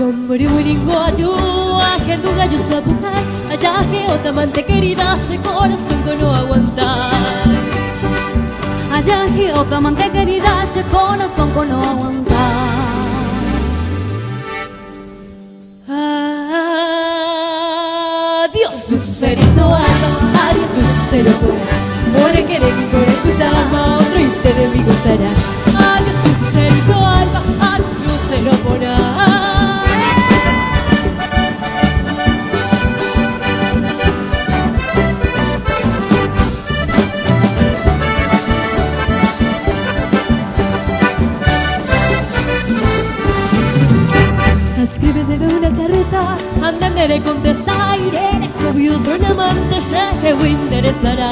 Hombre winningo ayúa, genduga yo sabukai, allá que otamante querida, ese corazón que no aguantar. Allá que otamante querida, ese corazón que no aguantar. Adiós lucerito alba, adiós lucero pura, por que enemigo reputaba, otro enemigo será. Adiós lucerito alba, adiós lucero pura. Escríbeme una carta, andando le contesta, iré como otro amante, se me interesará.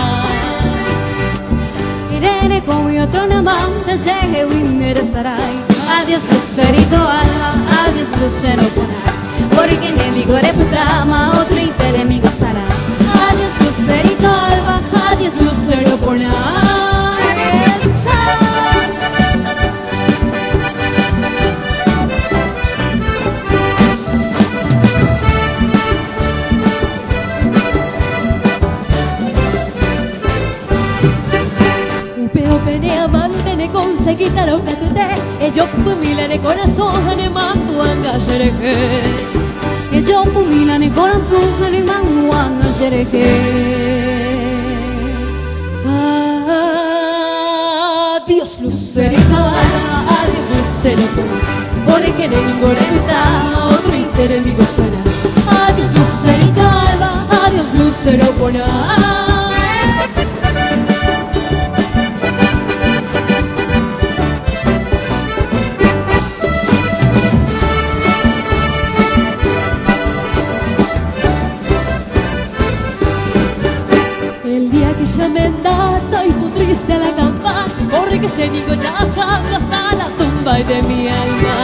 Irene como otro amante, se me interesará. Adiós lucerito alba, adiós lucero pura, porque enemigo reputama, otro enemigo será. Adiós lucerito alba, adiós lucero pura. Amante ne conseguita lo catute e yo pumila ne corazón ne mandu angashereke e yo pumila ne corazón ne mandu angashereke. Adiós lucerito alba, adiós lucero pura, porque enemigo reputaba, otro enemigo será. Adiós lucerito alba, adiós lucero pura. Ya me andata y tu triste a la campana, corre que se nigo ya cabra hasta la tumba de mi alma.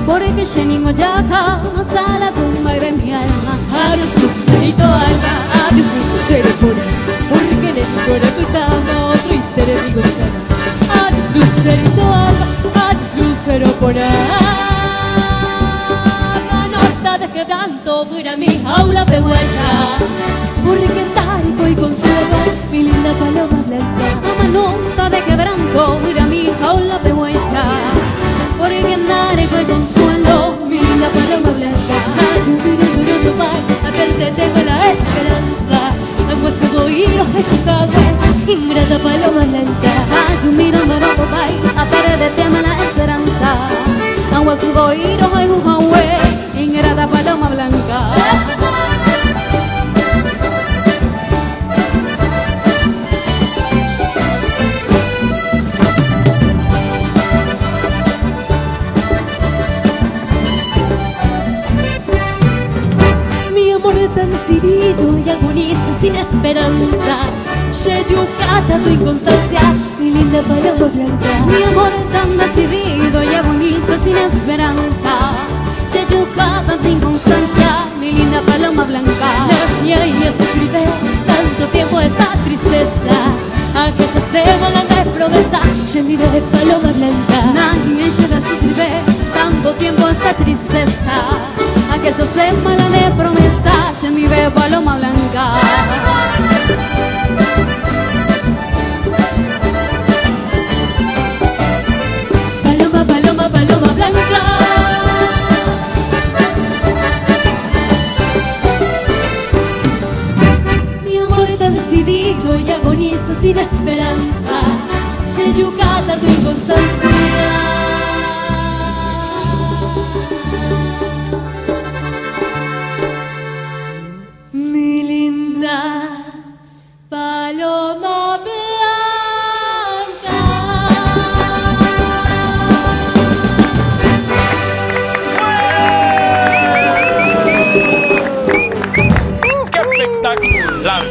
Corre que se nigo ya cabra hasta la tumba de mi alma. Adiós lucerito alba, adiós lucero pura, porque enemigo reputaba, otro enemigo será. Adiós lucerito alba, adiós lucero pura. La nota de quebranto dura mi jaula de huella, porque y consuelo, mi linda paloma blanca. Toma nota de quebranto, mira mi jaula pehuella, porque andare con consuelo, mi linda paloma blanca. Yo miro por otro mar, a verte tengo la esperanza. Aguas que voy a tu ingrata paloma blanca. Yo miro por otro mar, a verte tengo la esperanza. Aguas que voy a tu ingrata paloma blanca. Tan decidido y agoniza sin esperanza, Sheyukata tu inconstancia, mi linda paloma blanca. Mi amor tan decidido y agoniza sin esperanza, Sheyukata tu inconstancia, mi linda paloma blanca. Y ahí escribe tanto tiempo esta tristeza, aquella semana de promesa, Shemira de paloma blanca. Nadie llega a escribir tanto tiempo esa tristeza, aquella semana de promesa, Shemira de paloma blanca. Paloma, paloma, paloma blanca. Mi amor tan decidido y agoniza sin esperanza, Sheyukata tu inconstancia. Mi linda paloma blanca. ¡Qué espectacular!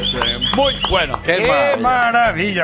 Muy bueno. ¡Qué maravilla!